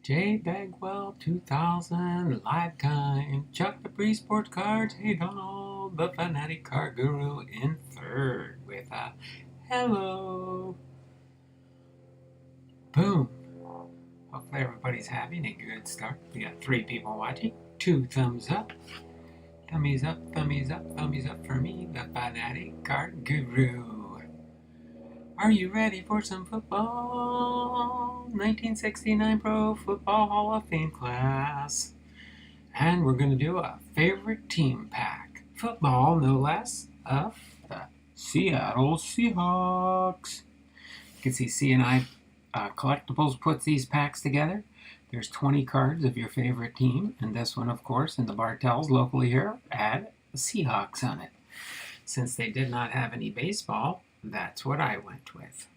J Bagwell 2000 Lifetime Chuck the Free Sports Cards. Hey Donald, the Fanatic Card Guru in third with a hello. Boom. Hopefully everybody's having a good start. We got 3 people watching. 2 thumbs up. Thumbs up, thumbs up, thumbs up for me, the Fanatic Card Guru. Are you ready for some football? 1969 Pro Football Hall of Fame class. And we're going to do a favorite team pack. Football, no less, of the Seattle Seahawks. You can see C&I Collectables puts these packs together. There's 20 cards of your favorite team. And this one, of course, in the Bartells locally here, had the Seahawks on it. Since they did not have any baseball, that's what I went with.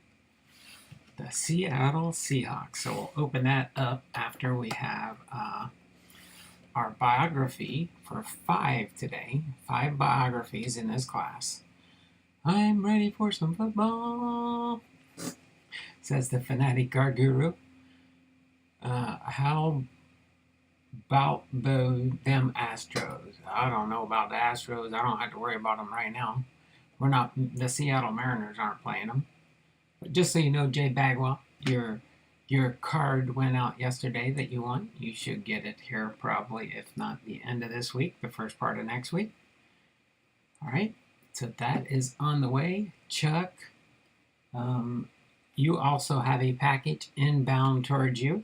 The Seattle Seahawks. So we'll open that up after we have our biography for 5 today. 5 biographies in this class. I'm ready for some football, says the Fanatic Card Guru. How about them Astros? I don't know about the Astros. I don't have to worry about them right now. We're not, the Seattle Mariners aren't playing them. But just so you know, Jay Bagwell, your card went out yesterday that you won. You should get it here probably, if not the end of this week, the first part of next week. All right, so that is on the way. Chuck, you also have a package inbound towards you.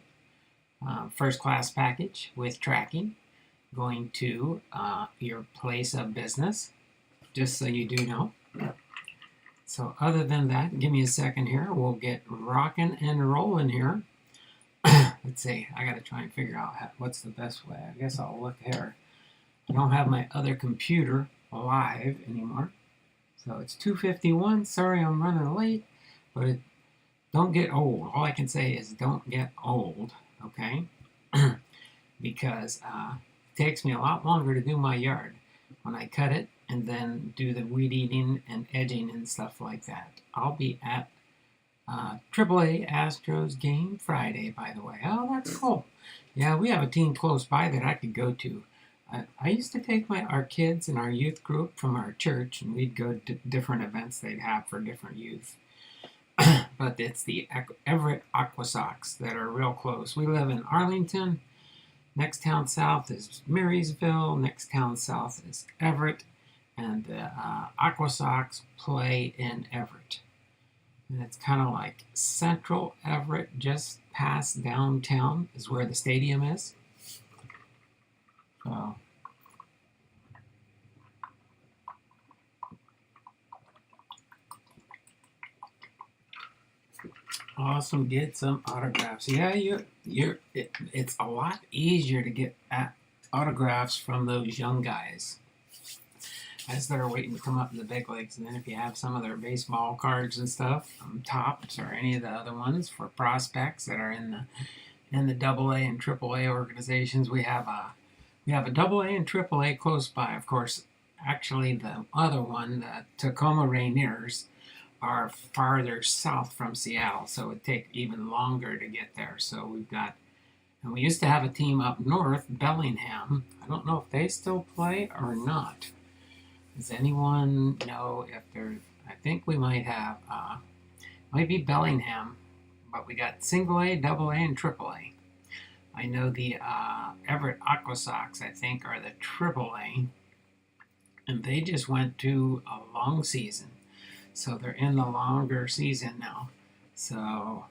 First class package with tracking going to your place of business, just so you do know. So other than that, give me a second here. We'll get rocking and rolling here. Let's see. I got to try and figure out what's the best way. I guess I'll look here. I don't have my other computer live anymore. So it's 2:51. Sorry I'm running late. But don't get old. All I can say is don't get old. Okay? Because it takes me a lot longer to do my yard when I cut it and then do the weed eating and edging and stuff like that. I'll be at AAA Astros game Friday, by the way. Oh, that's cool. Yeah, we have a team close by that I could go to. I used to take our kids and our youth group from our church, and we'd go to different events they'd have for different youth. But it's the Everett Aqua Sox that are real close. We live in Arlington. Next town south is Marysville. Next town south is Everett. And the Aqua Sox play in Everett. And it's kind of like central Everett, just past downtown is where the stadium is. So awesome, get some autographs. Yeah, it's a lot easier to get autographs from those young guys as they're waiting to come up in the big leagues. And then if you have some of their baseball cards and stuff, Tops or any of the other ones for prospects that are in the AA and AAA organizations, we have a AA and AAA close by. Of course, actually the other one, the Tacoma Rainiers, are farther south from Seattle, so it would take even longer to get there. So we've got, and we used to have a team up north, Bellingham. I don't know if they still play or not. Does anyone know if there's, I think we might have, might be Bellingham, but we got single A, double A, and triple A. I know the Everett Aqua Sox, I think, are the triple A, and they just went to a long season. So they're in the longer season now. So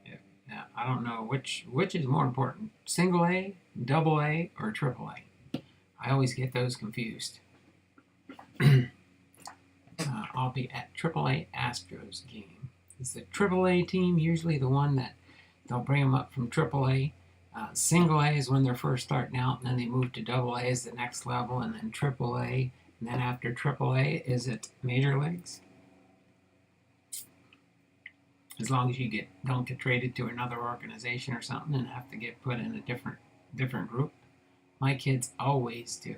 yeah, I don't know which is more important, single A, double A, or triple A. I always get those confused. I'll be at AAA Astros game. It's the AAA team, usually the one that they'll bring them up from AAA. Single A is when they're first starting out, and then they move to double A as the next level, and then AAA, and then after AAA is it major leagues. As long as you don't get traded to another organization or something and have to get put in a different group. My kids always do.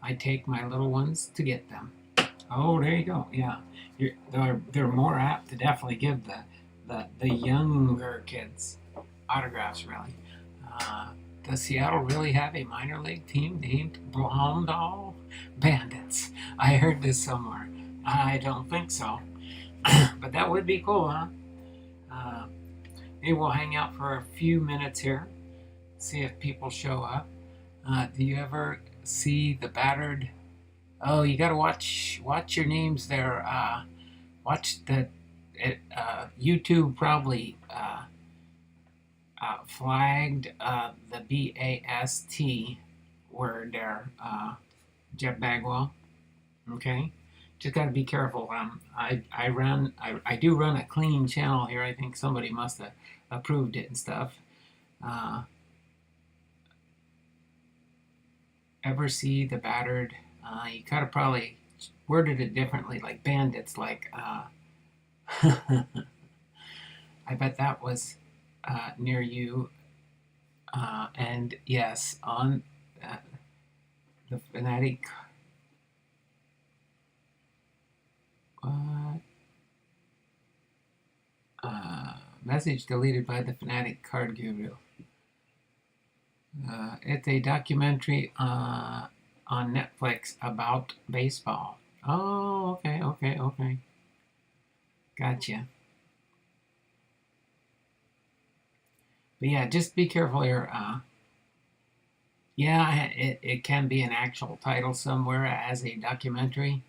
I take my little ones to get them. Oh, there you go. Yeah, they're more apt to definitely give the younger kids autographs, really. Does Seattle really have a minor league team named Blondall Bandits? I heard this somewhere. I don't think so. But that would be cool, huh? Uh, Maybe we'll hang out for a few minutes here, see if people show up. Do you ever see the battered? Oh, you gotta watch your names there. Watch the YouTube probably flagged the BAST word there, Jeff Bagwell. Okay, just got to be careful. I do run a clean channel here. I think somebody must have approved it and stuff. Ever see the battered? You could have probably worded it differently, like bandits. Like I bet that was near you. And yes, on the fanatic. Message deleted by the fanatic card guru. It's a documentary on Netflix about baseball. Oh, okay. Gotcha. But yeah, just be careful here. Yeah, it can be an actual title somewhere as a documentary,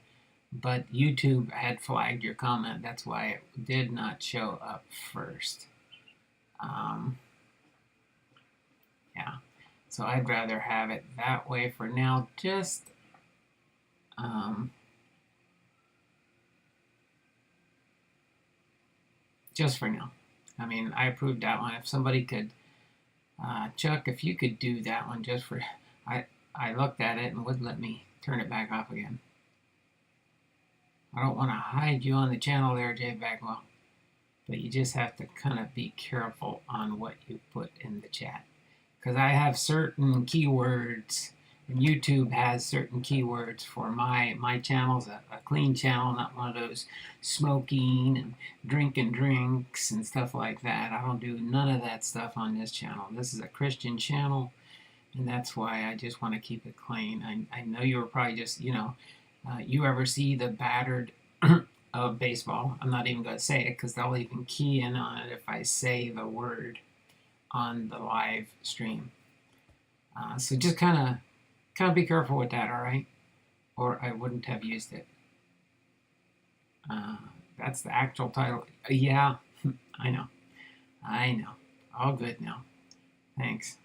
but YouTube had flagged your comment. That's why it did not show up first. Yeah, so I'd rather have it that way for now. Just for now. I mean, I approved that one. If somebody could, Chuck, if you could do that one just for, I looked at it and wouldn't let me turn it back off again. I don't want to hide you on the channel there, Jay Bagwell, but you just have to kind of be careful on what you put in the chat. Because I have certain keywords, and YouTube has certain keywords for my channel's a clean channel, not one of those smoking and drinking drinks and stuff like that. I don't do none of that stuff on this channel. This is a Christian channel, and that's why I just want to keep it clean. I know you were probably just, you ever see the battered of baseball? I'm not even going to say it because they'll even key in on it if I say the word on the live stream. So just kind of be careful with that, all right? Or I wouldn't have used it. That's the actual title. Yeah, I know. All good now. Thanks.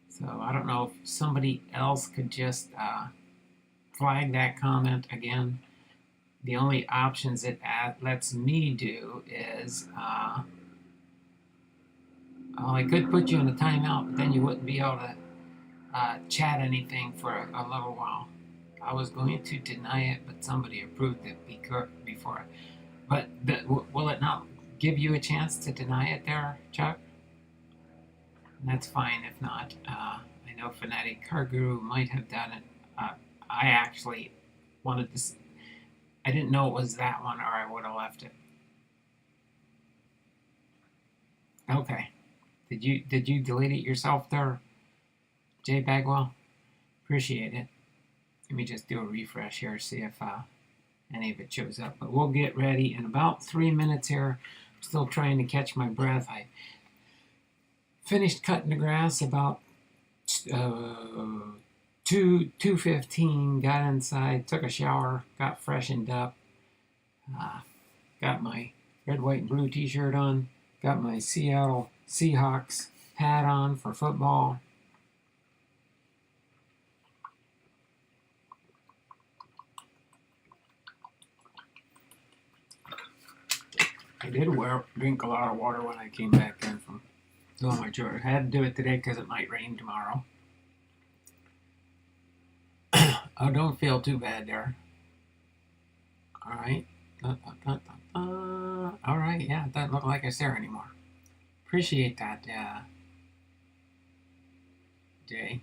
So I don't know if somebody else could just flag that comment again. The only options it lets me do is, I could put you in a timeout, but then you wouldn't be able to chat anything for a little while. I was going to deny it, but somebody approved it before. But will it not give you a chance to deny it there, Chuck? That's fine if not. I know Fanatic Car Guru might have done it. I actually wanted to. I didn't know it was that one, or I would have left it. Okay. Did you delete it yourself there, Jay Bagwell? Appreciate it. Let me just do a refresh here, see if any of it shows up. But we'll get ready in about 3 minutes here. I'm still trying to catch my breath. I finished cutting the grass about 2:15. Got inside, took a shower, got freshened up. Got my red, white, and blue t-shirt on. Got my Seattle Seahawks hat on for football. I did drink a lot of water when I came back in from doing my chores. I had to do it today because it might rain tomorrow. Oh, don't feel too bad there. All right. All right, yeah, it doesn't look like it's there anymore. Appreciate that, Jay.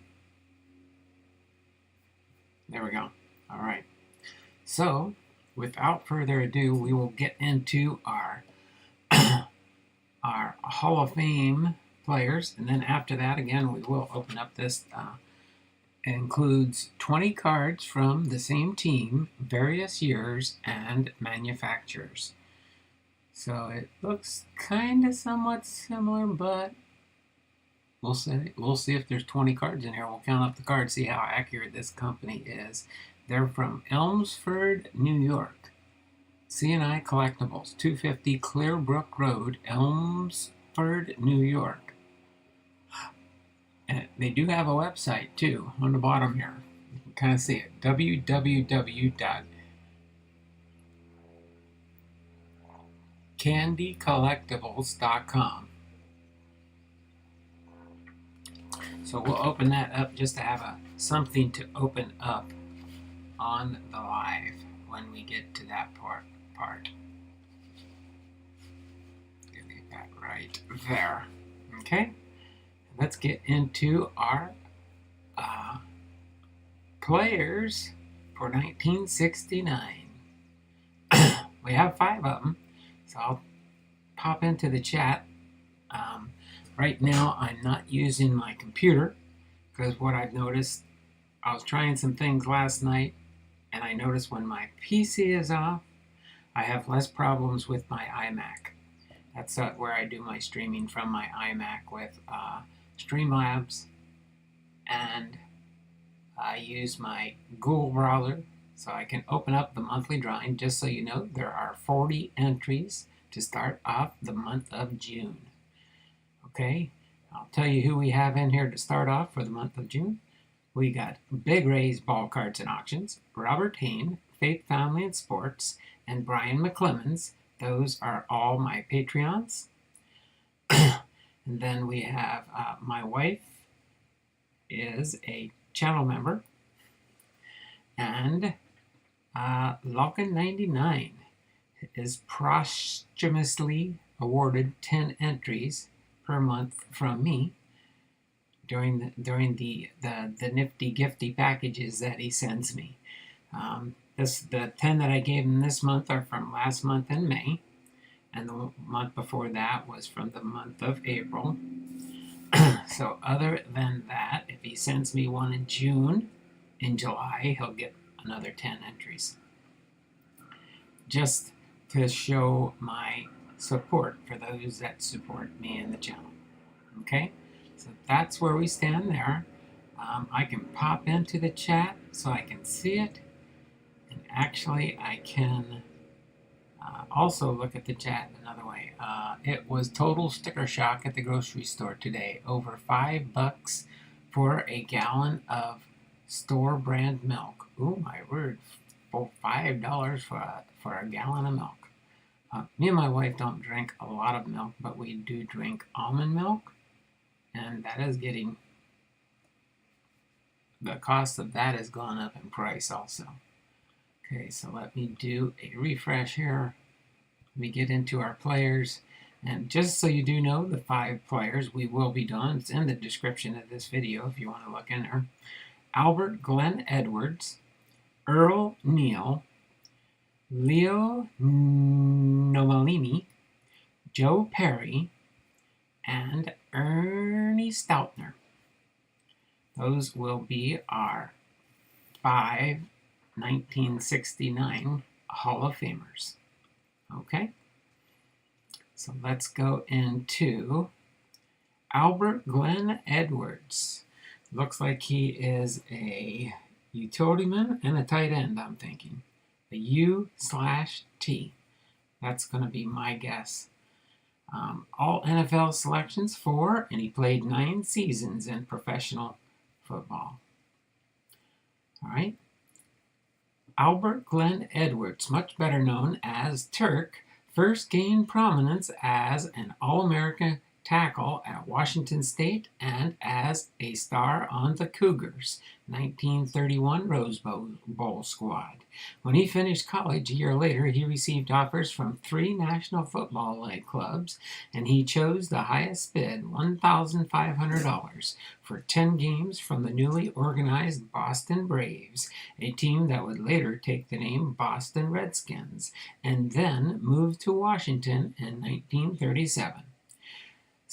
There we go. All right. So, without further ado, we will get into our Hall of Fame players. And then after that, again, we will open up this. It includes 20 cards from the same team, various years, and manufacturers. So it looks kind of somewhat similar, but we'll see if there's 20 cards in here. We'll count up the cards, see how accurate this company is. They're from Elmsford, New York. C&I Collectables, 250 Clearbrook Road, Elmsford, New York. And they do have a website too on the bottom here. You can kind of see it. www.candycollectables.com. So we'll open that up just to have something to open up on the live when we get to that part. Get that right there. Okay, let's get into our players for 1969. We have 5 of them, so I'll pop into the chat. Right now, I'm not using my computer because what I've noticed, I was trying some things last night, and I noticed when my PC is off, I have less problems with my iMac. That's where I do my streaming from my iMac with Streamlabs, and I use my Google browser so I can open up the monthly drawing. Just so you know, there are 40 entries to start off the month of June. Okay, I'll tell you who we have in here to start off for the month of June. We got Big Ray's Ball Cards and Auctions, Robert Hain, Faith Family and Sports, and Brian McClemens. Those are all my Patreons. And then we have my wife is a channel member, and Logan99 is posthumously awarded 10 entries per month from me during the nifty gifty packages that he sends me. The 10 that I gave him this month are from last month in May, and the month before that was from the month of April. So other than that, if he sends me one in June, in July, he'll get another 10 entries. Just to show my support for those that support me in the channel. Okay, so that's where we stand there. I can pop into the chat so I can see it, and actually I can also look at the chat another way. It was total sticker shock at the grocery store today. Over $5 for a gallon of store brand milk. Oh my word, $5 for a gallon of milk. Me and my wife don't drink a lot of milk, but we do drink almond milk, and that is getting, the cost of that has gone up in price also. Okay, so let me do a refresh here. Let me get into our players, and just so you do know, the 5 players we will be doing, it's in the description of this video if you want to look in there. Albert Glenn Edwards, Earl Neal, Leo Nomalini, Joe Perry, and Ernie Stoutner. Those will be our 5 1969 Hall of Famers. Okay, so let's go into Albert Glenn Edwards. Looks like he is a utility-man and a tight end, I'm thinking. A U/T. That's going to be my guess. All NFL selections for, and he played 9 seasons in professional football. All right. Albert Glenn Edwards, much better known as Turk, first gained prominence as an All-American tackle at Washington State and as a star on the Cougars' 1931 Rose Bowl squad. When he finished college a year later, he received offers from 3 National Football League clubs, and he chose the highest bid, $1,500, for 10 games from the newly organized Boston Braves, a team that would later take the name Boston Redskins, and then move to Washington in 1937.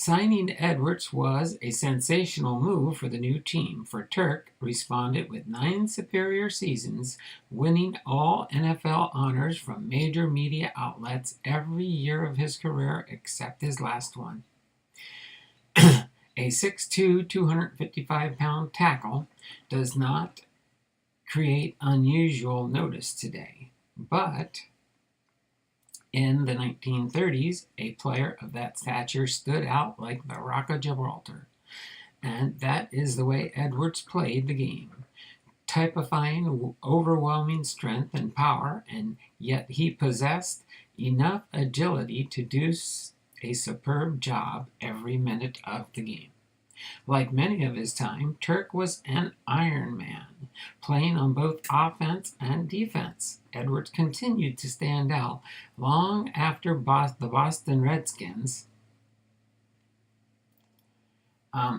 Signing Edwards was a sensational move for the new team, for Turk responded with 9 superior seasons, winning all NFL honors from major media outlets every year of his career except his last one. A 6'2", 255-pound tackle does not create unusual notice today, but in the 1930s, a player of that stature stood out like the Rock of Gibraltar, and that is the way Edwards played the game, typifying overwhelming strength and power, and yet he possessed enough agility to do a superb job every minute of the game. Like many of his time, Turk was an Iron Man, playing on both offense and defense. Edwards continued to stand out long after the Boston Redskins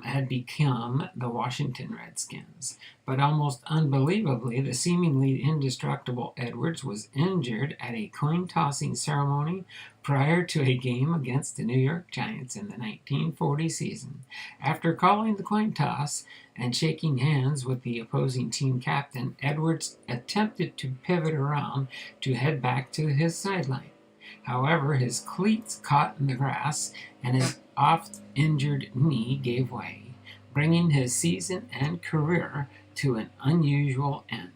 had become the Washington Redskins. But almost unbelievably, the seemingly indestructible Edwards was injured at a coin-tossing ceremony prior to a game against the New York Giants in the 1940 season. After calling the coin toss and shaking hands with the opposing team captain, Edwards attempted to pivot around to head back to his sideline. However, his cleats caught in the grass, and his oft-injured knee gave way, bringing his season and career to an unusual end.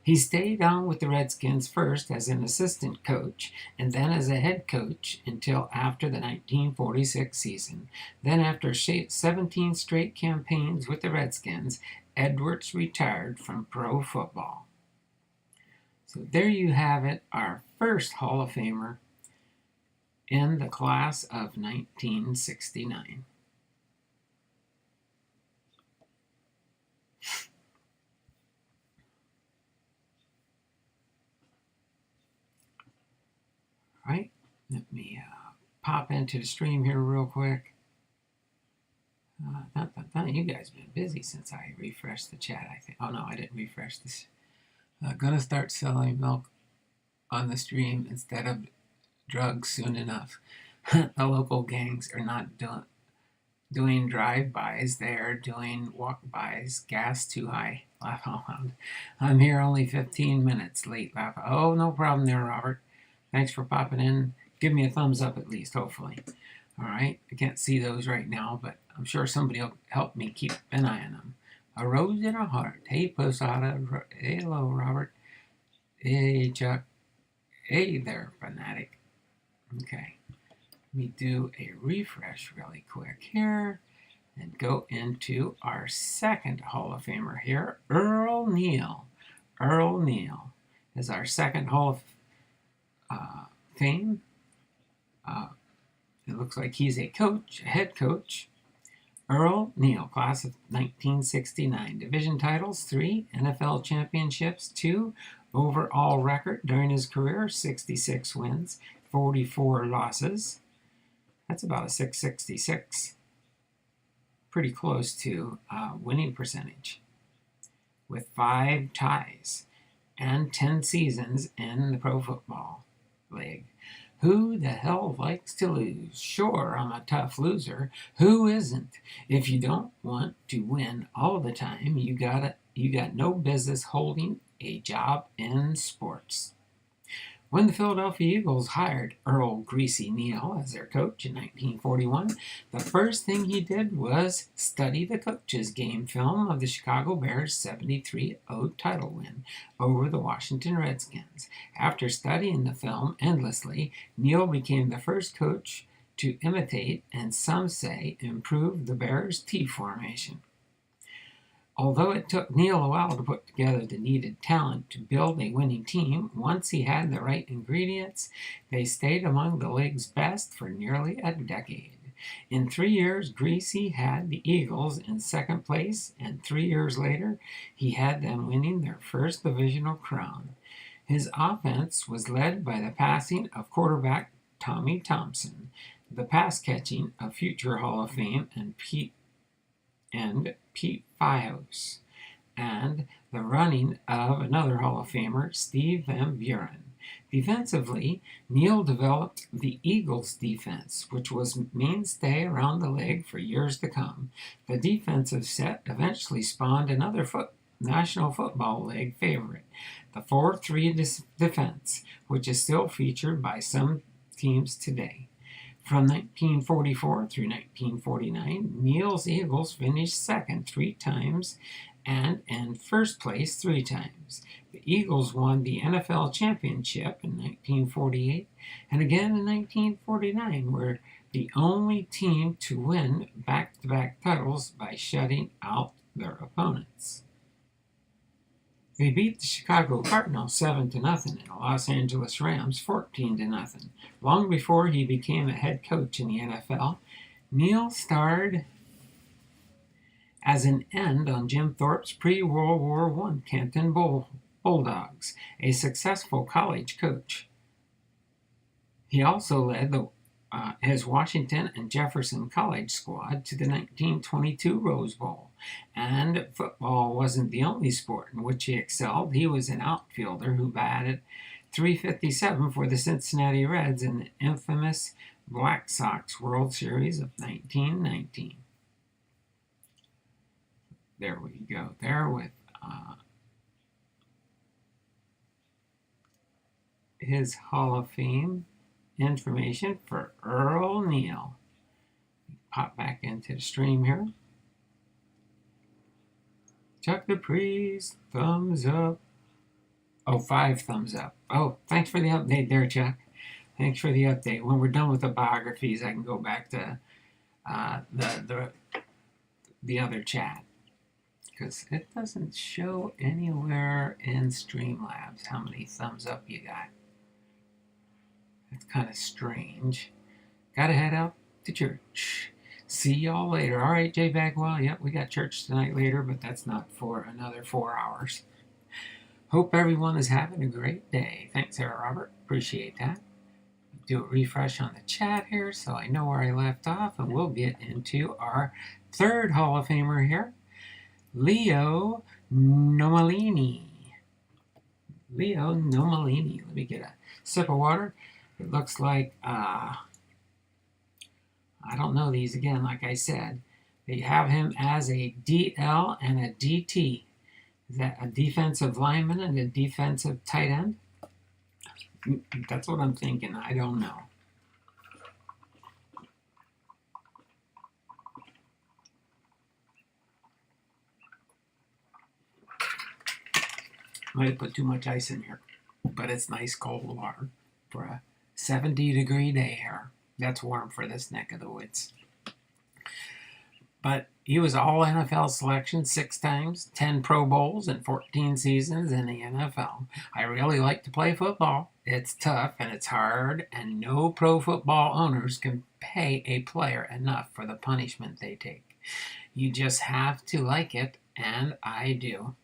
He stayed on with the Redskins first as an assistant coach and then as a head coach until after the 1946 season. Then, after 17 straight campaigns with the Redskins, Edwards retired from pro football. So there you have it, our first Hall of Famer in the class of 1969. All right, let me pop into the stream here real quick. You guys have been busy since I refreshed the chat, I think. Oh no, I didn't refresh this. Gonna start selling milk on the stream instead of drugs soon enough. The local gangs are not doing drive-bys, they're doing walk-bys. Gas too high. Laugh out loud. I'm here only 15 minutes late. Laugh. Oh, no problem there, Robert. Thanks for popping in. Give me a thumbs up at least, hopefully. All right, I can't see those right now, but I'm sure somebody will help me keep an eye on them. A rose and a heart. Hey, Posada. Hello, Robert. Hey, Chuck. Hey there, fanatic. Okay, let me do a refresh really quick here and go into our second Hall of Famer here, Earl Neal. Earl Neal is our second Hall of Fame. It looks like he's a coach, a head coach. Earl Neal, class of 1969. Division titles, 3. NFL championships, 2. Overall record during his career, 66 wins, 44 losses. That's about a 666. Pretty close to winning percentage. With 5 ties and 10 seasons in the Pro Football League. Who the hell likes to lose? Sure, I'm a tough loser. Who isn't? If you don't want to win all the time, you got no business holding a job in sports. When the Philadelphia Eagles hired Earl Greasy Neal as their coach in 1941, the first thing he did was study the coach's game film of the Chicago Bears' 73-0 title win over the Washington Redskins. After studying the film endlessly, Neal became the first coach to imitate, and some say improve, the Bears' T formation. Although it took Neal a while to put together the needed talent to build a winning team, once he had the right ingredients, they stayed among the league's best for nearly a decade. In 3 years, Greasy had the Eagles in second place, and 3 years later, he had them winning their first divisional crown. His offense was led by the passing of quarterback Tommy Thompson, the pass catching of future Hall of Fame and Pete Fios, and the running of another Hall of Famer, Steve Van Buren. Defensively, NEALE developed the Eagles defense, which was mainstay around the league for years to come. The defensive set eventually spawned another National Football League favorite, the 4-3 defense, which is still featured by some teams today. From 1944 through 1949, NEALE's Eagles finished second 3 times and in first place 3 times. The Eagles won the NFL championship in 1948 and again in 1949, were the only team to win back-to-back titles by shutting out their opponents. They beat the Chicago Cardinals 7-0 and the Los Angeles Rams 14-0. Long before he became a head coach in the NFL, NEALE starred as an end on Jim Thorpe's pre-World War I Canton Bulldogs, a successful college coach. He also led his Washington and Jefferson College squad to the 1922 Rose Bowl. And football wasn't the only sport in which he excelled. He was an outfielder who batted .357 for the Cincinnati Reds in the infamous Black Sox World Series of 1919. There we go. There with his Hall of Fame information for Earl NEALE. Pop back into the stream here. Chuck the Priest, thumbs up. Oh, 5 thumbs up. Oh, thanks for the update there, Chuck. Thanks for the update. When we're done with the biographies, I can go back to the other chat, because it doesn't show anywhere in Streamlabs how many thumbs up you got. That's kind of strange. Gotta head out to church. See y'all later. All right, Jay Bagwell. Yep, we got church tonight later, but that's not for another 4 hours. Hope everyone is having a great day. Thanks, Sarah Robert. Appreciate that. Do a refresh on the chat here so I know where I left off, and we'll get into our third Hall of Famer here, Leo Nomalini. Leo Nomalini. Let me get a sip of water. It looks like, I don't know these again, like I said. They have him as a DL and a DT. Is that a defensive lineman and a defensive tight end? That's what I'm thinking. I don't know. Might have put too much ice in here, but it's nice cold water for a 70-degree day here. That's warm for this neck of the woods. But he was all NFL selection 6 times, 10 Pro Bowls, and 14 seasons in the NFL. I really like to play football. It's tough and it's hard, and no pro football owners can pay a player enough for the punishment they take. You just have to like it, and I do.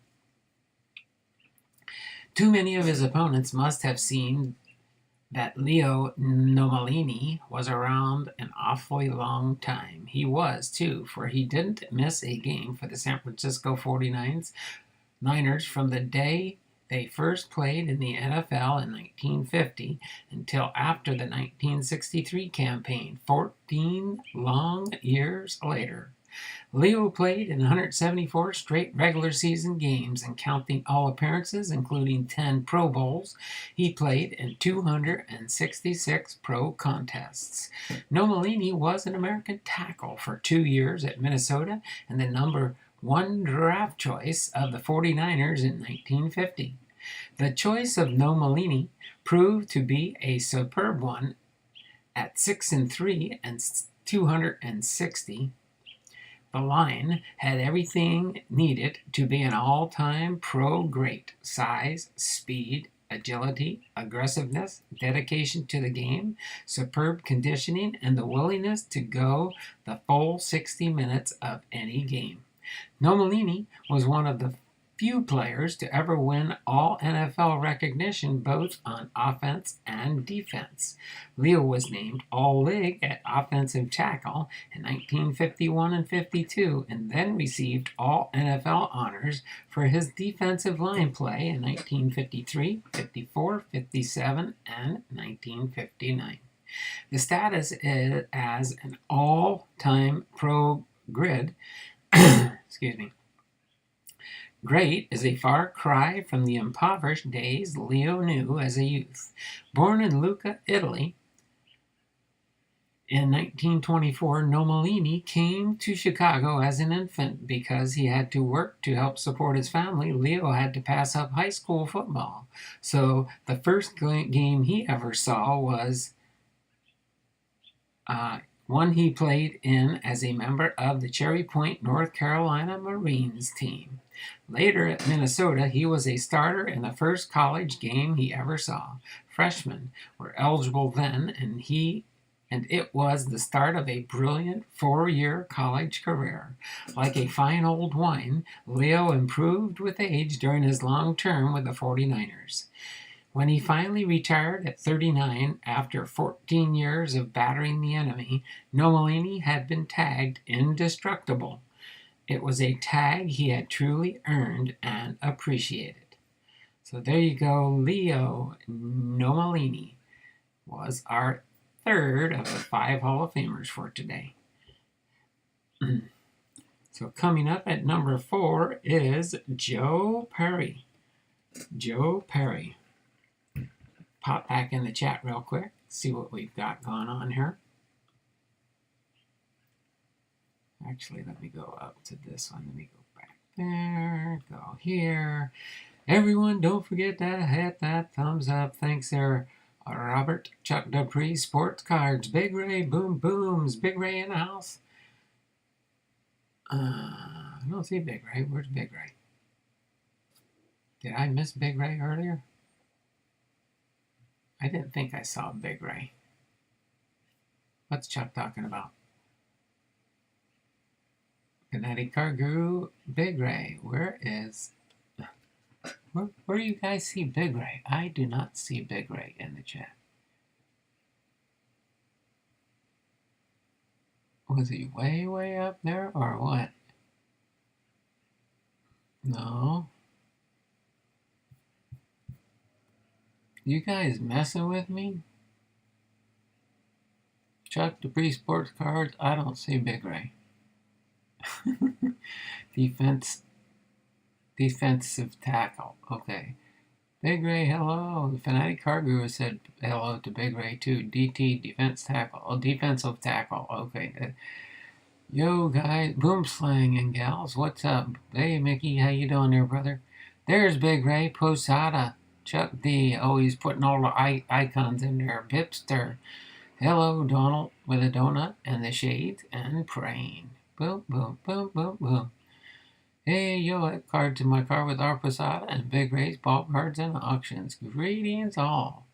Too many of his opponents must have seen that Leo Nomalini was around an awfully long time. He was, too, for he didn't miss a game for the San Francisco 49ers from the day they first played in the NFL in 1950 until after the 1963 campaign, 14 long years later. Leo played in 174 straight regular season games, and counting all appearances, including 10 Pro Bowls, he played in 266 pro contests. Nomalini was an American tackle for 2 years at Minnesota and the number 1 draft choice of the 49ers in 1950. The choice of Nomalini proved to be a superb one at 6'3" and 260. The line had everything needed to be an all-time pro great: size, speed, agility, aggressiveness, dedication to the game, superb conditioning, and the willingness to go the full 60 minutes of any game. Nomalini was one of the few players to ever win all NFL recognition both on offense and defense. Leo was named All-League at offensive tackle in 1951 and 52, and then received all NFL honors for his defensive line play in 1953, 54, 57, and 1959. The status is as an all-time pro grid excuse me. Great is a far cry from the impoverished days Leo knew as a youth. Born in Lucca, Italy, in 1924, Nomalini came to Chicago as an infant. Because he had to work to help support his family, Leo had to pass up high school football. So the first game he ever saw was one he played in as a member of the Cherry Point, North Carolina Marines team. Later at Minnesota, he was a starter in the first college game he ever saw. Freshmen were eligible then, and it was the start of a brilliant 4-year college career. Like a fine old wine, Leo improved with age during his long term with the 49ers. When he finally retired at 39 after 14 years of battering the enemy, Nomalini had been tagged indestructible. It was a tag he had truly earned and appreciated. So there you go. Leo Nomalini was our third of the 5 Hall of Famers for today. So coming up at number 4 is Joe Perry. Joe Perry. Pop back in the chat real quick, see what we've got going on here. Actually, let me go up to this one. Let me go back there, go here. Everyone, don't forget to hit that thumbs up. Thanks there, Robert, Chuck Dupree, Sports Cards, Big Ray, Boom Booms, Big Ray in the house. I don't see Big Ray. Where's Big Ray? Did I miss Big Ray earlier? I didn't think I saw Big Ray. What's Chuck talking about? Kinetic Car Guru, Big Ray. Where do you guys see Big Ray? I do not see Big Ray in the chat. Was he way, way up there or what? No. You guys messing with me? Chuck Dupree Sports Cards, I don't see Big Ray. Defensive tackle. Okay. Big Ray, hello. The Fanatic Car Guru said hello to Big Ray too. DT, defense tackle. Oh, defensive tackle. Okay. Yo, guys. Boom slang and gals. What's up? Hey, Mickey. How you doing there, brother? There's Big Ray Posada. Chuck D. Oh, he's putting all the icons in there. Bipster. Hello, Donald with a donut and the shades and praying. Boom, boom, boom, boom, boom. Hey, yo, add card to my car with our Posada and Big Ray's ball cards and auctions. Greetings all.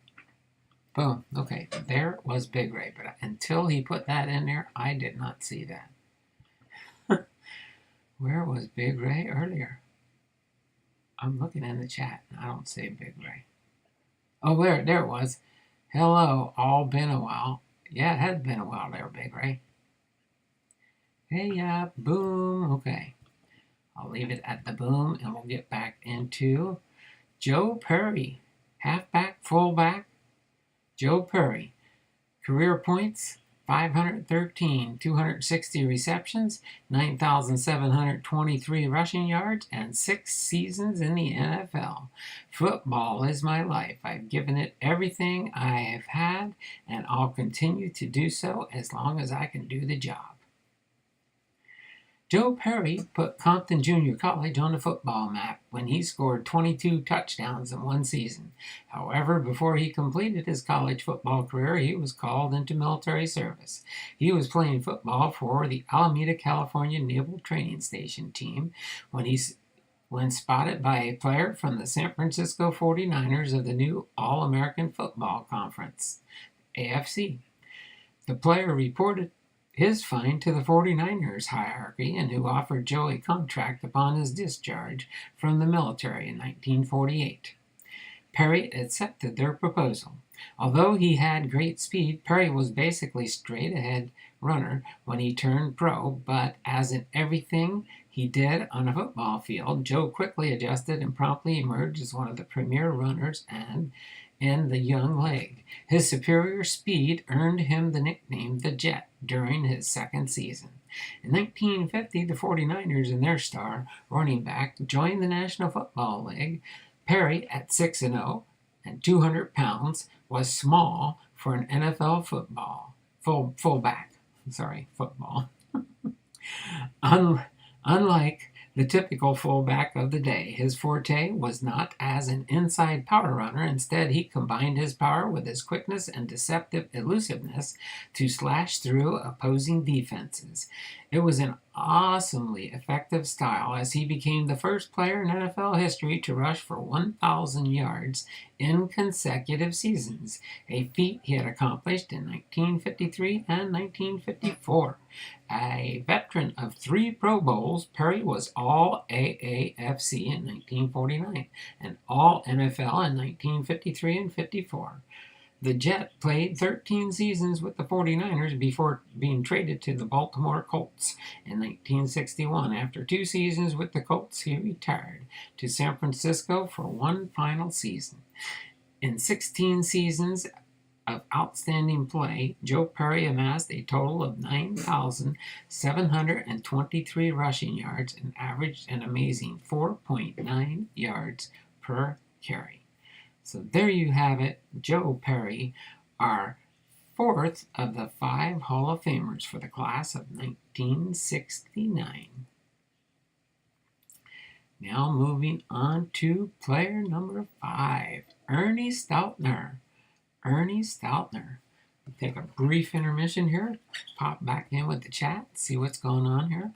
Boom. Okay, there was Big Ray, but until he put that in there, I did not see that. Where was Big Ray earlier? I'm looking in the chat, and I don't see Big Ray. Oh, there it was. Hello, all been a while. Yeah, it has been a while there, Big Ray. Hey, yeah, boom. Okay. I'll leave it at the boom, and we'll get back into Joe Perry. Halfback, fullback. Joe Perry. Career points, 513, 260 receptions, 9,723 rushing yards, and 6 seasons in the NFL. Football is my life. I've given it everything I have had, and I'll continue to do so as long as I can do the job. Joe Perry put Compton Junior College on the football map when he scored 22 touchdowns in one season. However, before he completed his college football career, he was called into military service. He was playing football for the Alameda, California Naval Training Station team when spotted by a player from the San Francisco 49ers of the new All-American Football Conference, AFC. The player reported his fine to the 49ers hierarchy and who offered Joe a contract upon his discharge from the military in 1948. Perry accepted their proposal. Although he had great speed, Perry was basically straight-ahead runner when he turned pro, but as in everything he did on a football field, Joe quickly adjusted and promptly emerged as one of the premier runners and in the young leg. His superior speed earned him the nickname the Jet during his second season. In 1950, the 49ers and their star running back joined the National Football League. Perry, at 6-0 and 200 pounds, was small for an NFL fullback. Football. Unlike the typical fullback of the day, his forte was not as an inside power runner. Instead, he combined his power with his quickness and deceptive elusiveness to slash through opposing defenses. It was an awesomely effective style as he became the first player in NFL history to rush for 1,000 yards in consecutive seasons, a feat he had accomplished in 1953 and 1954. A veteran of 3 Pro Bowls, Perry was All AAFC in 1949 and All NFL in 1953 and 54. The Jet played 13 seasons with the 49ers before being traded to the Baltimore Colts in 1961. After 2 seasons with the Colts, he retired to San Francisco for one final season. In 16 seasons of outstanding play, Joe Perry amassed a total of 9,723 rushing yards and averaged an amazing 4.9 yards per carry. So there you have it, Joe Perry, our 4th of the 5 Hall of Famers for the class of 1969. Now moving on to player number 5, Ernie Stoutner. Ernie Stoutner. We'll take a brief intermission here, pop back in with the chat, see what's going on here.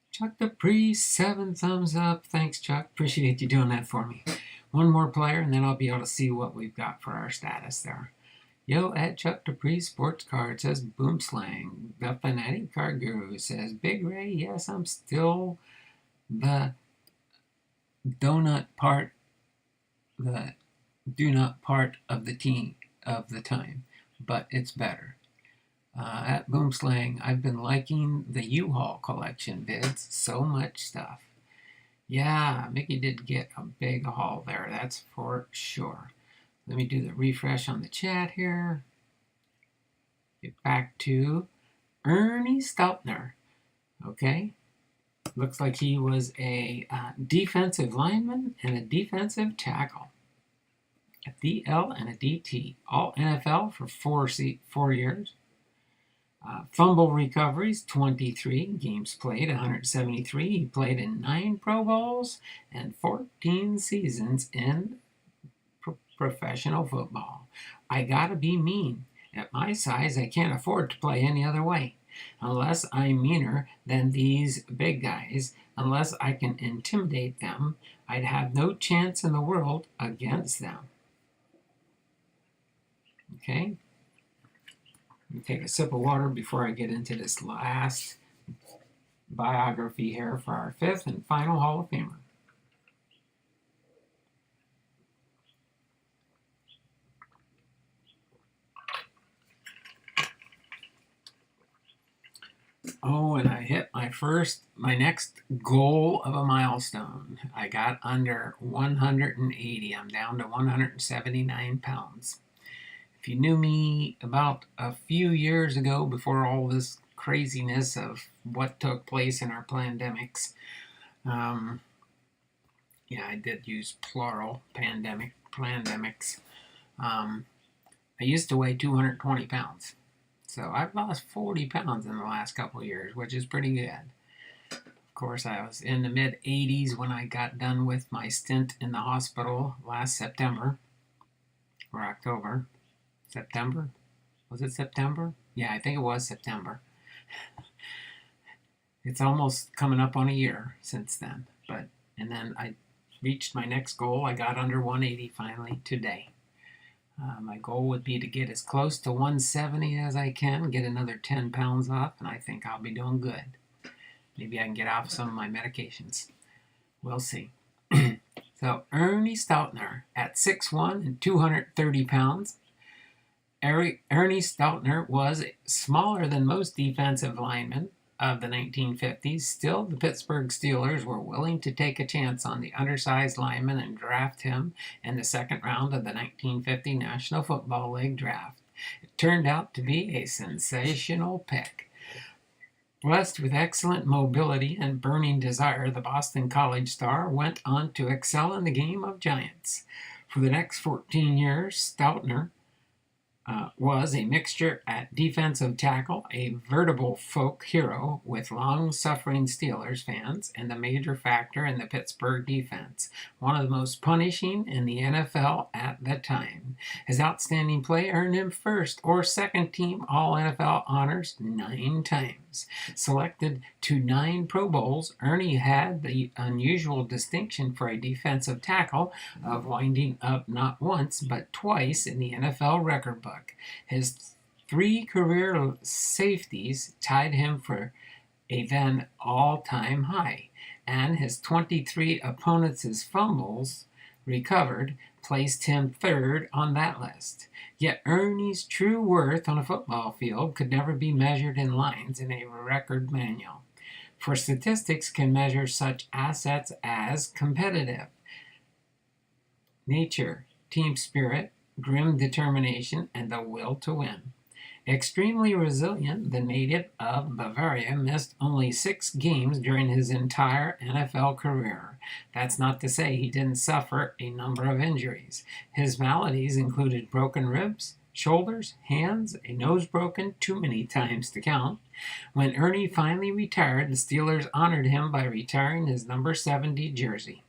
Chuck the Priest, 7 thumbs up. Thanks, Chuck. Appreciate you doing that for me. One more player, and then I'll be able to see what we've got for our status there. Yo, at Chuck the Priest Sports Card says Boom Slang. The Fanatic Card Guru says Big Ray, yes, I'm still the donut part, the do not part of the team of the time, but it's better. At Boom Slang, I've been liking the U-Haul collection vids. So much stuff. Yeah, Mickey did get a big haul there, that's for sure. Let me do the refresh on the chat here. Get back to Ernie Stoutner. Okay. Looks like he was a defensive lineman and a defensive tackle. A DL and a DT. All NFL for 4 years. Fumble recoveries, 23. Games played, 173. He played in 9 Pro Bowls and 14 seasons in professional football. I gotta be mean. At my size, I can't afford to play any other way. Unless I'm meaner than these big guys, unless I can intimidate them, I'd have no chance in the world against them. Okay? Let me take a sip of water before I get into this last biography here for our 5th and final Hall of Famer. Oh, and I hit my next goal of a milestone. I got under 180. I'm down to 179 pounds. If you knew me about a few years ago, before all this craziness of what took place in our pandemics, yeah, I did use plural, pandemics. I used to weigh 220 pounds. So I've lost 40 pounds in the last couple of years, which is pretty good. Of course, I was in the mid-80s when I got done with my stint in the hospital last September or October. September? Was it September? Yeah, I think it was September. It's almost coming up on a year since then. And then I reached my next goal. I got under 180 finally today. My goal would be to get as close to 170 as I can, get another 10 pounds off, and I think I'll be doing good. Maybe I can get off some of my medications. We'll see. So Ernie Stoutner at 6'1" and 230 pounds. Ernie Stoutner was smaller than most defensive linemen of the 1950s. Still, the Pittsburgh Steelers were willing to take a chance on the undersized lineman and draft him in the second round of the 1950 National Football League draft. It turned out to be a sensational pick. Blessed with excellent mobility and burning desire, the Boston College star went on to excel in the game of giants. For the next 14 years, Stoutner was a mixture at defensive tackle, a veritable folk hero with long-suffering Steelers fans, and a major factor in the Pittsburgh defense, one of the most punishing in the NFL at the time. His outstanding play earned him first or second team All-NFL honors 9 times. Selected to 9 Pro Bowls, Ernie had the unusual distinction for a defensive tackle of winding up not once but twice in the NFL record book. His 3 career safeties tied him for a then all-time high, and his 23 opponents' fumbles recovered placed him 3rd on that list. Yet Ernie's true worth on a football field could never be measured in lines in a record manual, for statistics can measure such assets as competitive nature, team spirit, grim determination, and the will to win. Extremely resilient, the native of Bavaria missed only 6 games during his entire NFL career. That's not to say he didn't suffer a number of injuries. His maladies included broken ribs, shoulders, hands, a nose broken too many times to count. When Ernie finally retired, the Steelers honored him by retiring his number 70 jersey.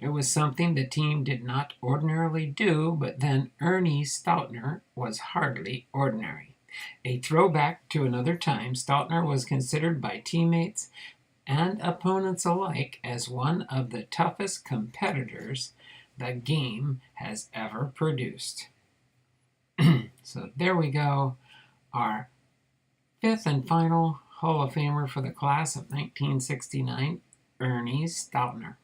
It was something the team did not ordinarily do, but then Ernie Stoutner was hardly ordinary. A throwback to another time, Stoutner was considered by teammates and opponents alike as one of the toughest competitors the game has ever produced. So there we go, our 5th and final Hall of Famer for the class of 1969, Ernie Stoutner.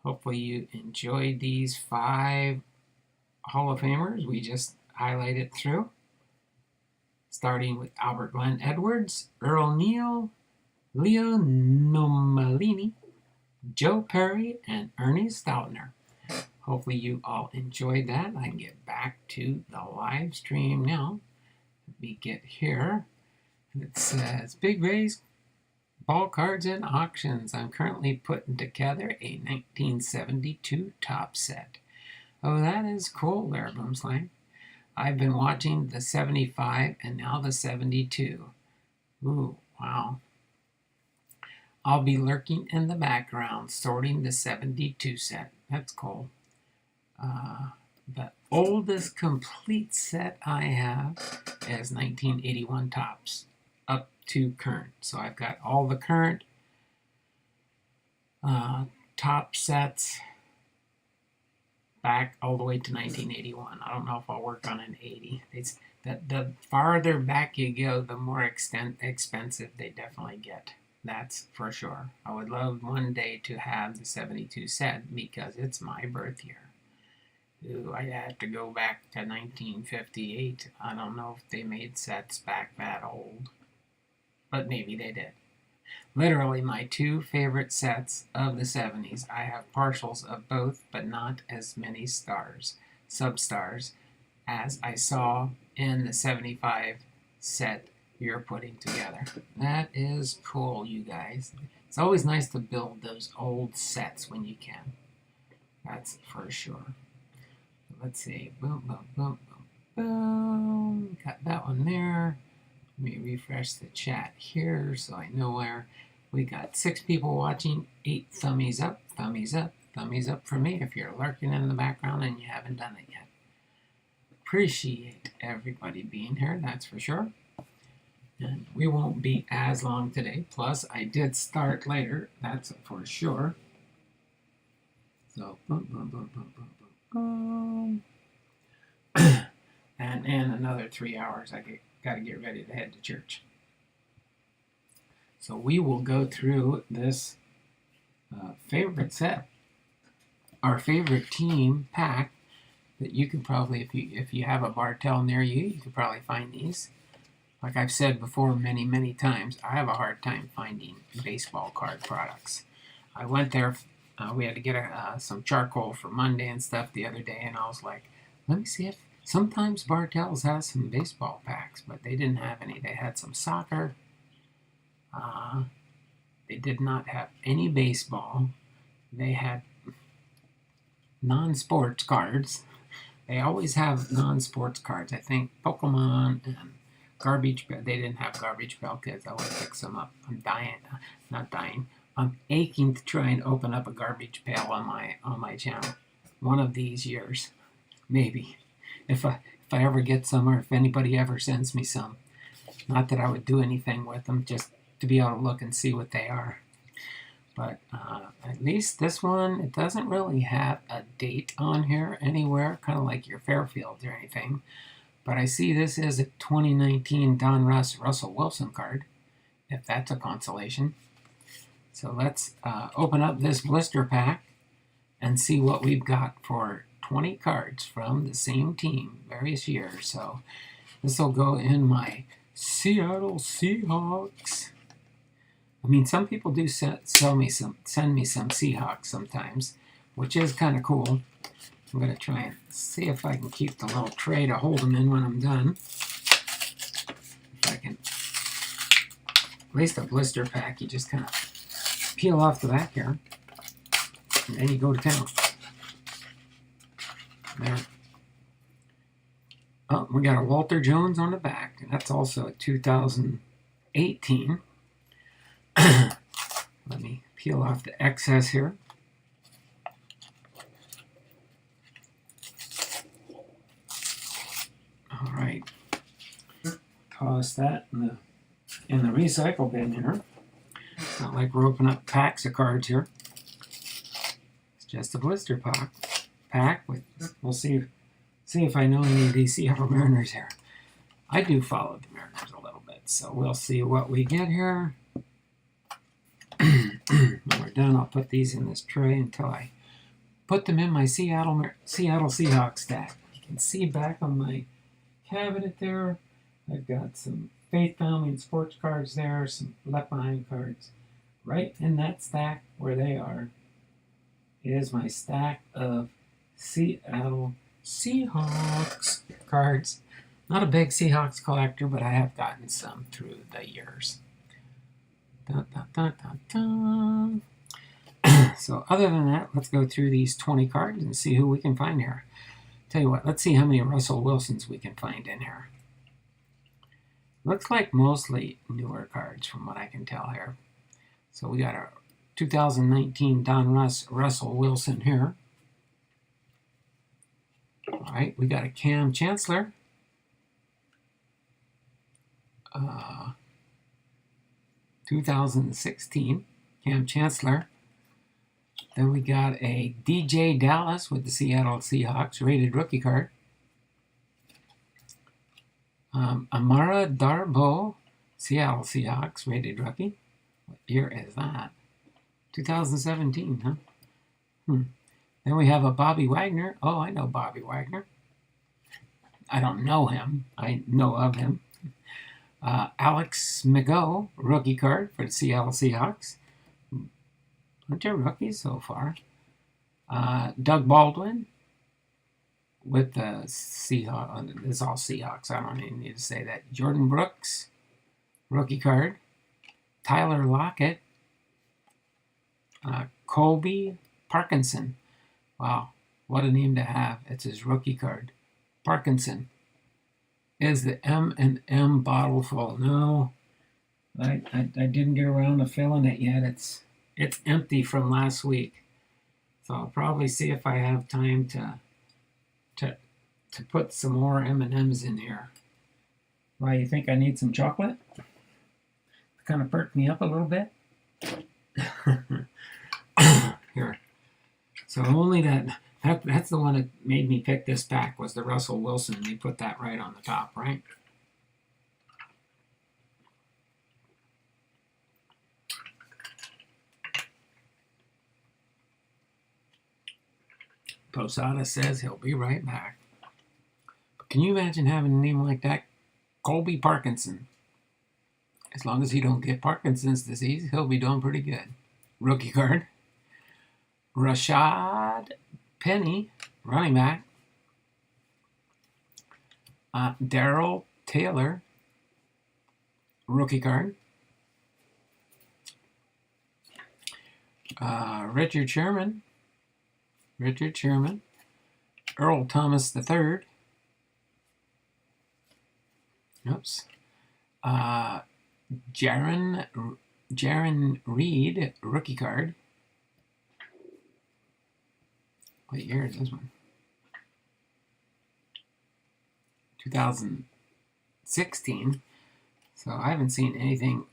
Hopefully you enjoyed these 5 Hall of Famers we just highlighted through. Starting with Albert Glenn Edwards, Earl Neal, Leo Nomalini, Joe Perry, and Ernie Stoutner. Hopefully you all enjoyed that. I can get back to the live stream now. Let me get here. It says, Big Ray's Ball Cards and Auctions. I'm currently putting together a 1972 top set. Oh, that is cool there, Boomslang. I've been watching the 75 and now the 72. Ooh, wow. I'll be lurking in the background, sorting the 72 set. That's cool. The oldest complete set I have is 1981 tops, up to current. So I've got all the current top sets back all the way to 1981. I don't know if I'll work on an 80. The farther back you go, the more expensive they definitely get. That's for sure. I would love one day to have the 72 set because it's my birth year. Ooh, I have to go back to 1958. I don't know if they made sets back that old, but maybe they did. Literally my 2 favorite sets of the 70s. I have partials of both, but not as many substars, as I saw in the 75 set you're putting together. That is cool, you guys. It's always nice to build those old sets when you can. That's for sure. Let's see. Boom, boom, boom, boom, boom. Got that one there. Let me refresh the chat here so I know where. We got 6 people watching, 8 thummies up, thummies up, thummies up for me if you're lurking in the background and you haven't done it yet. Appreciate everybody being here, that's for sure. And we won't be as long today. Plus, I did start later, that's for sure. So, boom, boom, boom, boom, boom, boom, boom. and in another 3 hours, I got to get ready to head to church. So we will go through this favorite set, our favorite team pack that you can probably, if you have a Bartell near you, you could probably find these. Like I've said before many times, I have a hard time finding baseball card products. I went there, we had to get some charcoal for Monday and stuff the other day, and I was like, let me see if sometimes Bartells has some baseball packs, but they didn't have any. They had some soccer. They did not have any baseball. They had non-sports cards. They always have non-sports cards. I think Pokemon and Garbage Pail. They didn't have Garbage Pail kids. I would pick some up. I'm dying, not dying. I'm aching to try and open up a Garbage Pail on my channel. One of these years, maybe, if I ever get some, or if anybody ever sends me some. Not that I would do anything with them, just to be able to look and see what they are. But at least this one, it doesn't really have a date on here anywhere, kind of like your Fairfield or anything. But I see this is a 2019 Donruss Russell Wilson card, if that's a consolation. So let's open up this blister pack and see what we've got for 20 cards from the same team, various years. So this will go in my Seattle Seahawks. I mean, some people do send me some Seahawks sometimes, which is kind of cool. I'm going to try and see if I can keep the little tray to hold them in when I'm done. If I can, at least a blister pack, you just kind of peel off the back here, and then you go to town. There. Oh, we got a Walter Jones on the back, and that's also a 2018. Let me peel off the excess here. All right. Toss that in the recycle bin here. It's not like we're opening up packs of cards here. It's just a blister pack with. We'll see if I know any of these Seattle Mariners here. I do follow the Mariners a little bit, so we'll see what we get here. When we're done, I'll put these in this tray until I put them in my Seattle Seahawks stack. You can see back on my cabinet there, I've got some Faith Family and Sports cards there, some Left Behind cards. Right in that stack where they are is my stack of Seattle Seahawks cards. Not a big Seahawks collector, but I have gotten some through the years. So other than that, let's go through these 20 cards and see who we can find here. Tell you what, let's see how many Russell Wilsons we can find in here. Looks like mostly newer cards from what I can tell here. So we got our 2019 Donruss Russell Wilson here. All right, we got a Cam Chancellor. 2016, Cam Chancellor. Then we got a DJ Dallas with the Seattle Seahawks, rated rookie card. Amara Darboh, Seattle Seahawks, rated rookie. What year is that? 2017, huh? Then we have a Bobby Wagner. Oh, I know Bobby Wagner. I don't know him. I know of him. Alex McGough, rookie card for the Seattle Seahawks. Bunch of rookies so far. Doug Baldwin with the Seahawks. It's all Seahawks. I don't even need to say that. Jordan Brooks, rookie card. Tyler Lockett. Colby Parkinson. Wow, what a name to have. It's his rookie card. Parkinson. Is the M&M bottle full? No, I didn't get around to filling it yet. It's empty from last week, so I'll probably see if I have time to put some more M&Ms in here. Why, you think I need some chocolate? Kind of perk me up a little bit. Here, so only that That's the one that made me pick this pack, was the Russell Wilson. They put that right on the top, right? Posada says he'll be right back. But can you imagine having a name like that? Colby Parkinson. As long as he don't get Parkinson's disease, he'll be doing pretty good. Rookie card. Rashad Penny, running back. Darrell Taylor, rookie card. Richard Sherman. Earl Thomas III. Oops. Jaron Reed, rookie card. What year is this one? 2016. So I haven't seen anything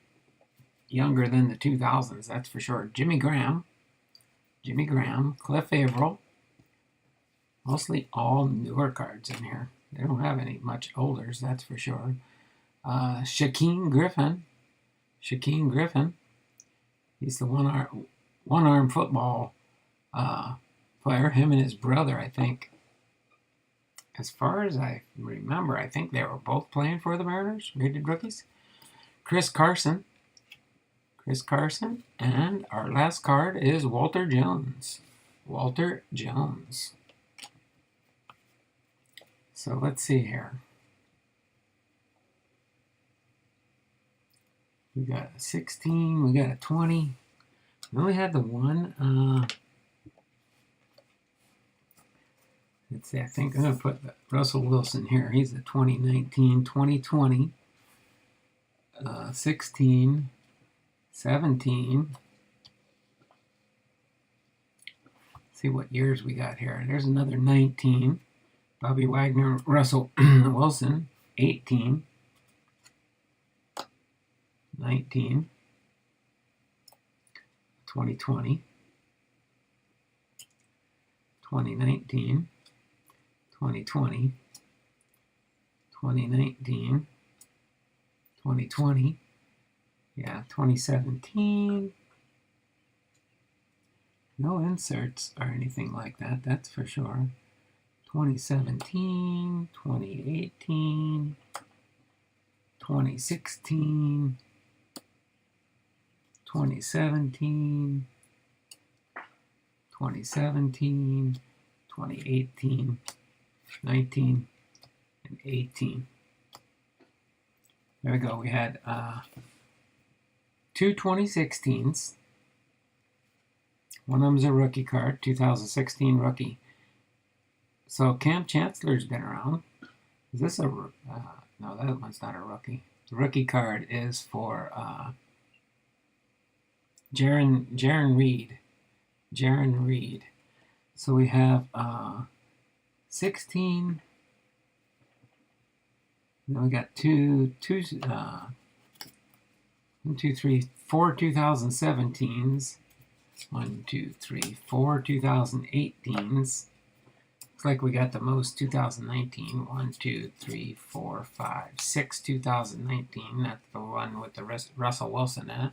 younger than the 2000s, that's for sure. Jimmy Graham, Cliff Averill. Mostly all newer cards in here. They don't have any much olders, that's for sure. Shaquem Griffin. He's the one-arm football player. Him and his brother, I think. As far as I remember, I think they were both playing for the Mariners, rated rookies. Chris Carson. And our last card is Walter Jones. So let's see here. We got a 16, we got a 20. We only had the one. Let's see, I think I'm going to put Russell Wilson here. He's a 2019, 2020, 16, 17. See what years we got here. There's another 19. Bobby Wagner, Russell Wilson, 18, 19, 2020, 2019, 2020, 2019, 2020, yeah, 2017. No inserts or anything like that, that's for sure. 2017, 2018, 2016, 2017, 2017, 2018, 19, and 18. There we go. We had two 2016s. One of them's a rookie card, 2016 rookie. So Cam Chancellor's been around. Is this a no? That one's not a rookie. The rookie card is for Jaron Reed. So we have 16. Then we got 4 2017s. 1, 2, 3, 4 2018s. Looks like we got the most 2019. 1, 2, 3, 4, 5, 6 2019. That's the one with the Russell Wilson in it.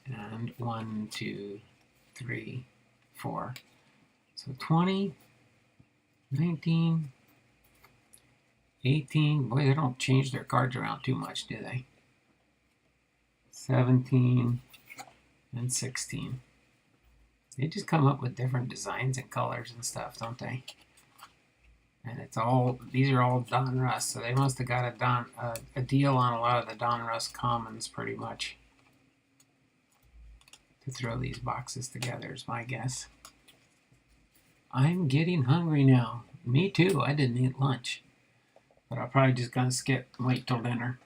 And 1, 2, 3, 4. So 20, 19, 18. Boy, they don't change their cards around too much, do they? 17 and 16. They just come up with different designs and colors and stuff, don't they? And it's all, these are all Donruss, so they must have got a deal on a lot of the Donruss commons pretty much to throw these boxes together, is my guess. I'm getting hungry now. Me too. I didn't eat lunch, but I'm probably just gonna wait till dinner.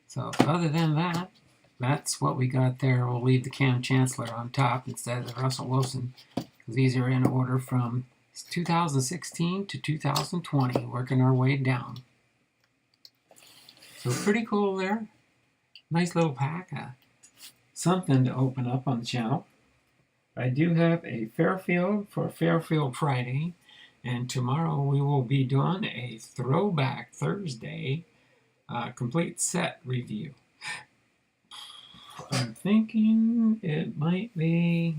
So other than that, that's what we got there. We'll leave the Cam Chancellor on top instead of the Russell Wilson, because these are in order from 2016 to 2020, working our way down. So pretty cool there. Nice little pack. Something to open up on the channel. I do have a Fairfield for Fairfield Friday, and tomorrow we will be doing a Throwback Thursday complete set review. I'm thinking it might be,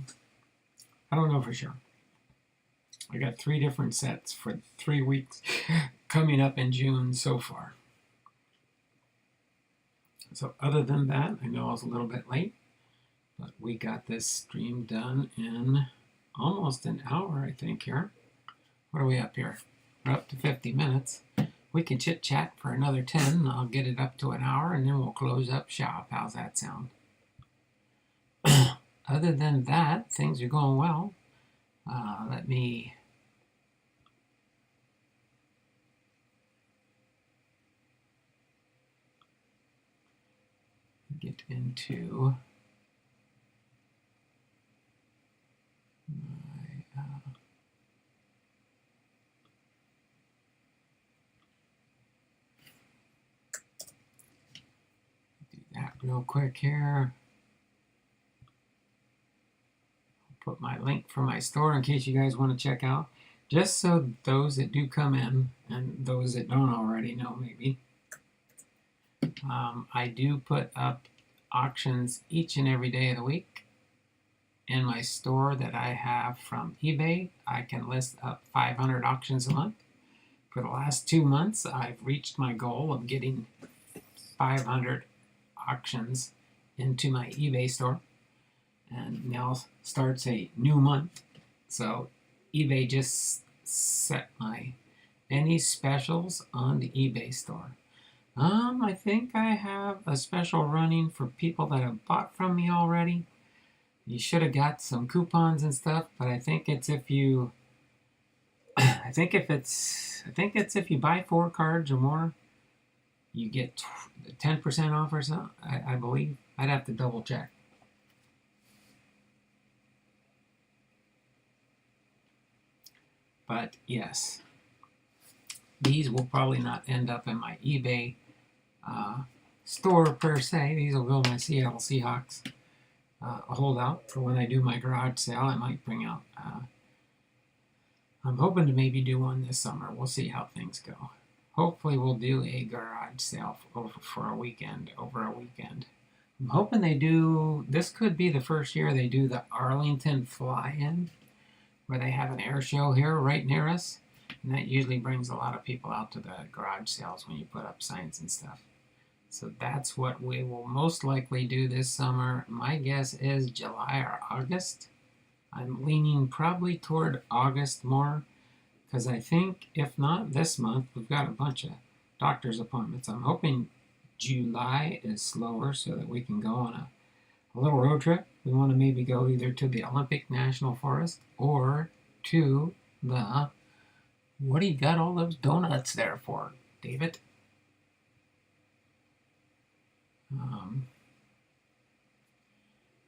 I don't know for sure. I got 3 different sets for 3 weeks coming up in June so far. So other than that, I know I was a little bit late, but we got this stream done in almost an hour, I think, here. What are we up here? We're up to 50 minutes. We can chit-chat for another 10. I'll get it up to an hour, and then we'll close up shop. How's that sound? Other than that, things are going well. Let me get into my do that real quick here. I'll put my link for my store in case you guys want to check out, just so those that do come in and those that don't already know maybe. I do put up auctions each and every day of the week in my store that I have from eBay. I can list up 500 auctions a month. For the last 2 months, I've reached my goal of getting 500 auctions into my eBay store. And now starts a new month. So eBay just set my any specials on the eBay store. I think I have a special running for people that have bought from me already. You should have got some coupons and stuff, but I think it's if you I think it's if you buy 4 cards or more, you get 10% off or something, I believe. I'd have to double check. But yes, these will probably not end up in my eBay store per se. These will go in my Seattle Seahawks holdout for when I do my garage sale. I might bring out. I'm hoping to maybe do one this summer. We'll see how things go. Hopefully we'll do a garage sale for a weekend, over a weekend. I'm hoping they do, this could be the first year they do the Arlington Fly-In, where they have an air show here right near us. And that usually brings a lot of people out to the garage sales when you put up signs and stuff. So that's what we will most likely do this summer. My guess is July or August. I'm leaning probably toward August more, because I think if not this month, we've got a bunch of doctor's appointments. I'm hoping July is slower so that we can go on a little road trip. We want to maybe go either to the Olympic National Forest or to the, what do you got all those donuts there for, David?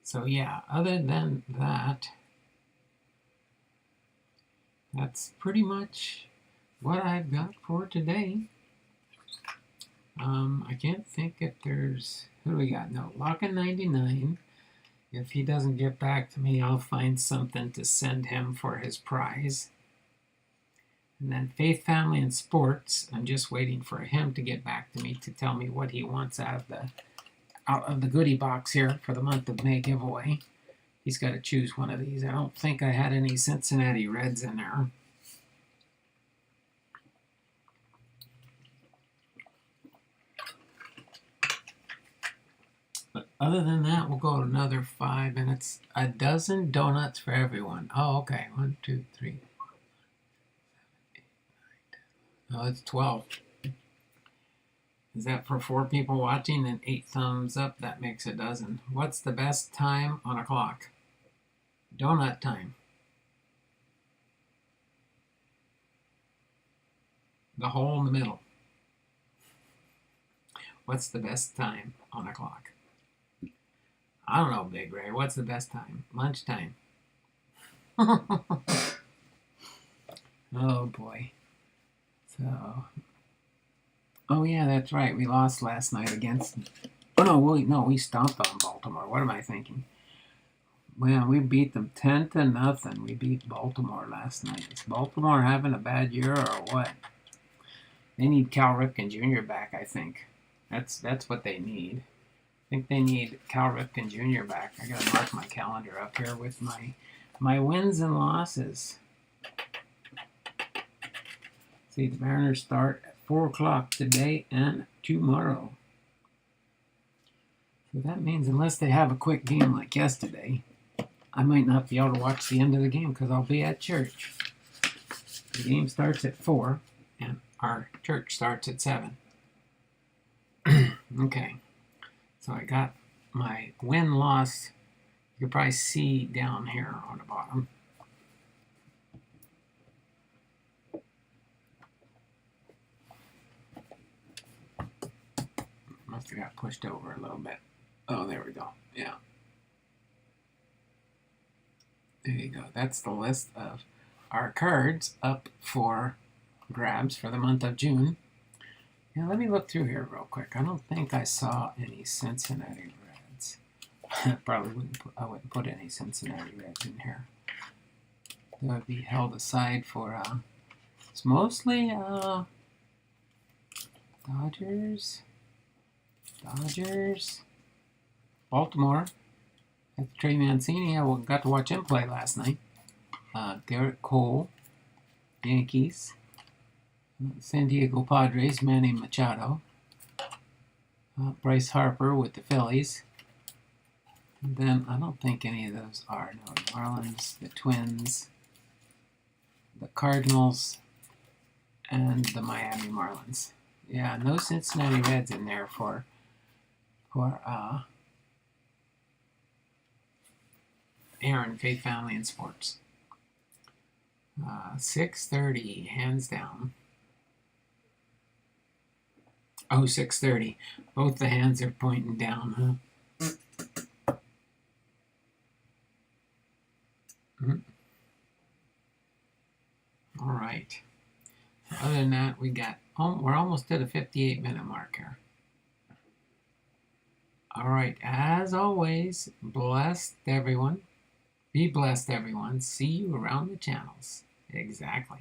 So yeah, other than that, that's pretty much what I've got for today. I can't think if there's, who do we got? No, Lockin 99. If he doesn't get back to me, I'll find something to send him for his prize. And then Faith, Family, and Sports, I'm just waiting for him to get back to me to tell me what he wants out of the goodie box here for the month of May giveaway. He's got to choose one of these. I don't think I had any Cincinnati Reds in there. But other than that, we'll go another 5 minutes. A dozen donuts for everyone. Oh, okay. 1, 2, 3, 4, 5, 6, 7, 8, 9, 10. Oh, it's 12. Is that for 4 people watching and 8 thumbs up? That makes a dozen. What's the best time on a clock? Donut time. The hole in the middle. What's the best time on a clock? I don't know, Big Ray. What's the best time? Lunchtime. Oh, boy. So... Oh, yeah, that's right. We lost last night against... Oh, no, we stomped on Baltimore. What am I thinking? Well, we beat them 10-0. We beat Baltimore last night. Is Baltimore having a bad year or what? They need Cal Ripken Jr. back, I think. That's what they need. I think they need Cal Ripken Jr. back. I gotta mark my calendar up here with my wins and losses. See, the Mariners start at 4 o'clock today and tomorrow. So that means unless they have a quick game like yesterday, I might not be able to watch the end of the game because I'll be at church. The game starts at 4 and our church starts at 7. Okay, so I got my win-loss. You can probably see down here on the bottom. Must have got pushed over a little bit. Oh, there we go. Yeah. There you go. That's the list of our cards up for grabs for the month of June. Now, let me look through here real quick. I don't think I saw any Cincinnati Reds. Probably wouldn't put any Cincinnati Reds in here. That would be held aside for, it's mostly Dodgers, Baltimore. That's Trey Mancini. I got to watch him play last night. Garrett Cole, Yankees. San Diego Padres, Manny Machado. Bryce Harper with the Phillies. And then I don't think any of those are. No, the Marlins, the Twins, the Cardinals, and the Miami Marlins. Yeah, no Cincinnati Reds in there for Aaron, Faith, Family, and Sports. 6:30, hands down. Oh, 6:30. Both the hands are pointing down, huh? All right. Other than that, we're almost to the 58-minute mark here. All right. As always, blessed everyone. Be blessed, everyone. See you around the channels. Exactly.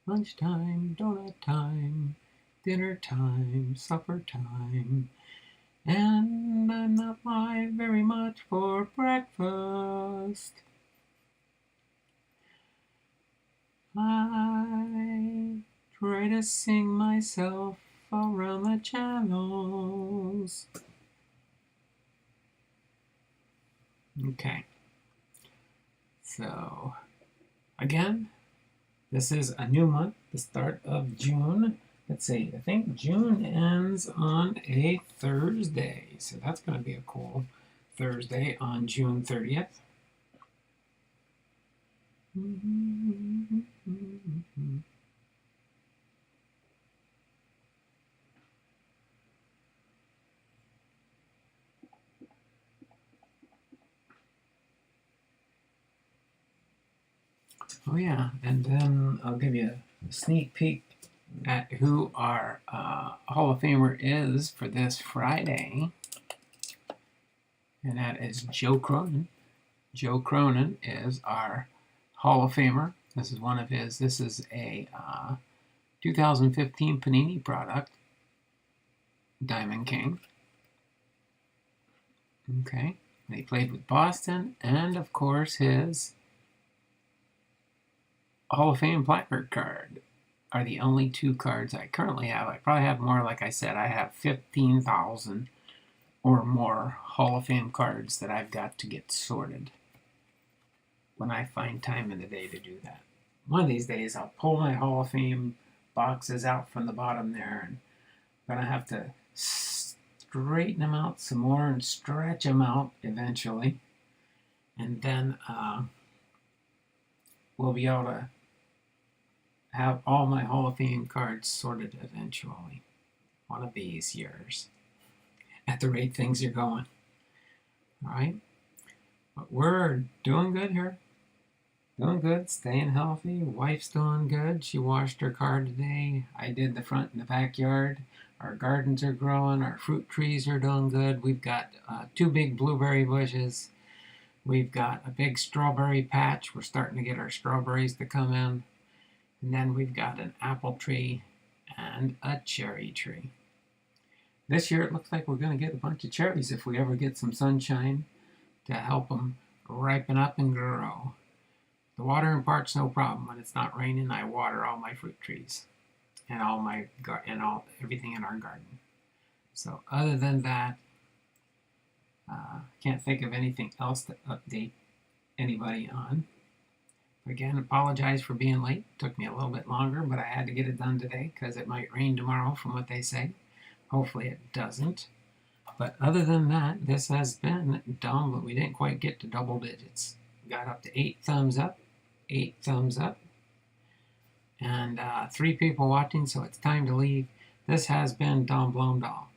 Lunchtime, donut time, dinner time, supper time. And I'm not live very much for breakfast. I try to sing myself around the channels. Okay. So, again, this is a new month, the start of June. Let's see, I think June ends on a Thursday. So that's going to be a cool Thursday on June 30th. Oh yeah, and then I'll give you a sneak peek at who our Hall of Famer is for this Friday. And that is Joe Cronin. Joe Cronin is our Hall of Famer. This is one of his. This is a 2015 Panini product. Diamond King. Okay. And he played with Boston. And, of course, his Hall of Fame placard card are the only two cards I currently have. I probably have more. Like I said, I have 15,000 or more Hall of Fame cards that I've got to get sorted when I find time in the day to do that. One of these days, I'll pull my Hall of Fame boxes out from the bottom there, and I'm going to have to straighten them out some more and stretch them out eventually. And then we'll be able to have all my Hall of Fame cards sorted eventually. One of these years. At the rate things are going. Alright? But we're doing good here. Doing good, staying healthy. Wife's doing good. She washed her car today. I did the front and the backyard. Our gardens are growing. Our fruit trees are doing good. We've got 2 big blueberry bushes. We've got a big strawberry patch. We're starting to get our strawberries to come in. And then we've got an apple tree and a cherry tree. This year it looks like we're going to get a bunch of cherries if we ever get some sunshine to help them ripen up and grow. The watering part's no problem. When it's not raining, I water all my fruit trees and everything in our garden. So other than that, can't think of anything else to update anybody on. Again, apologize for being late. Took me a little bit longer, but I had to get it done today because it might rain tomorrow from what they say. Hopefully it doesn't. But other than that, this has been dumb, but we didn't quite get to double digits. Got up to 8 thumbs up, 8 thumbs up, and 3 people watching, so it's time to leave. This has been Don Blomdahl.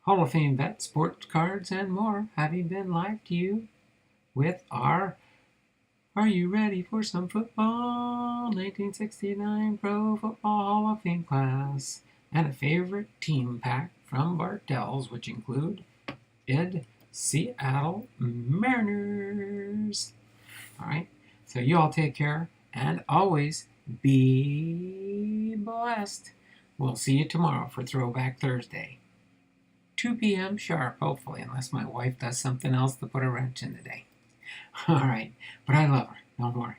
Hall of Fame vet, sports cards, and more. Having been live to you with our Are You Ready for Some Football? 1969 Pro Football Hall of Fame class. And a favorite team pack from Bartells, which include Seattle Mariners. Alright, so you all take care, and always be blessed. We'll see you tomorrow for Throwback Thursday. 2 p.m. sharp, hopefully, unless my wife does something else to put a wrench in the day. Alright, but I love her, don't worry.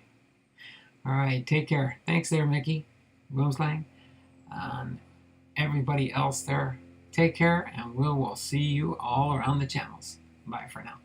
Alright, take care. Thanks there, Mickey, Boomslang, everybody else there. Take care, and we will see you all around the channels. Bye for now.